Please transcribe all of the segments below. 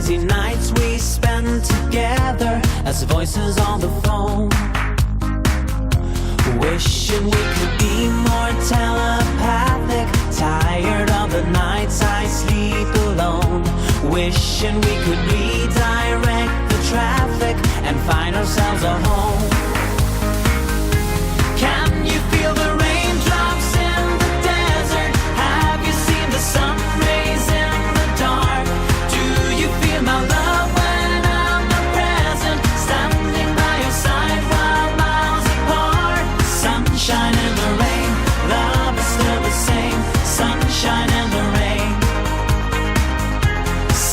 crazy nights we spend together as voices on the phone. Wishing we could be more telepathic, tired of the nights I sleep alone. Wishing we could redirect the traffic and find ourselves a home. Can you feel the raindrops in the desert? Have you seen the sun rays in the dark? Do you feel my love when I'm not present? Standing by your side while miles apart. Sunshine in the rain, love is still the same. Sunshine in the rain.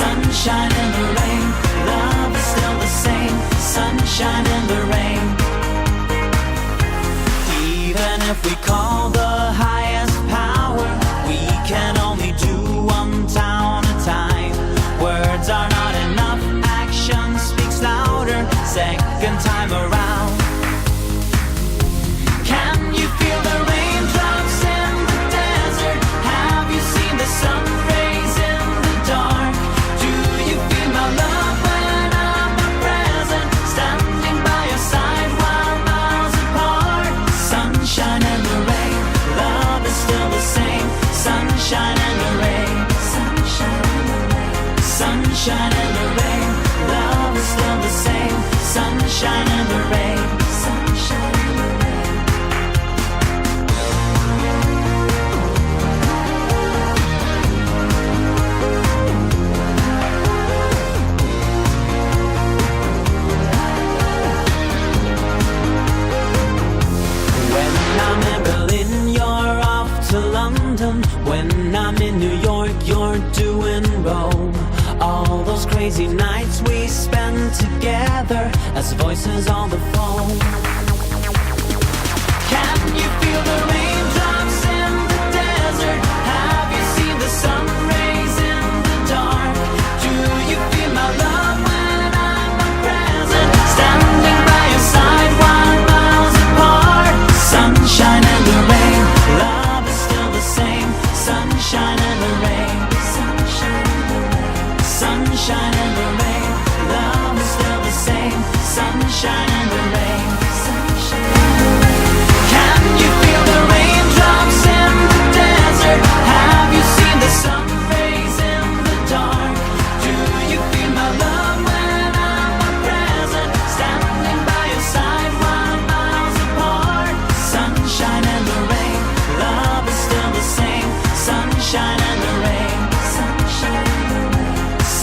Sunshine in the rain, love is still the same. Sunshine in the rain. Even if we call the highest power, we can only do one town at a time. Words are not enough, action speaks louder. Second time around. Can you feel the raindrops in the desert? Have you seen the sun rays in the dark? Do you feel my love when I'm not present? Standing by your side while miles apart. Sunshine in the rain, love is still the same. Sunshine in the rain. Sunshine in the rain. Sunshine in the rain, love is still the same. Sunshine in the rain. Sunshine in the rain. When I'm in Berlin, you're off to London. When I'm in New York, you're doing Rome. All those crazy nights we spend together as voices on the phone. Can you feel the raindrops in the desert? Have you seen the sun rays in the dark? Do you feel my love when I'm not present? Standing by your side while miles apart. Sunshine in the rain, love is still the same. Sunshine in the rain. Sunshine in the rain. Sunshine in the rain, love is still the same. Sunshine in the rain. Sunshine in the rain. Can you feel the raindrops in the desert? Have you seen the sun rays in the dark? Do you feel my love when I'm not present? Standing by your side while miles apart. Sunshine in the rain, love is still the same. Sunshine in the rain. Sunshine in the rain.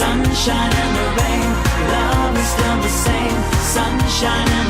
Sunshine in the rain, love is still the same. Sunshine in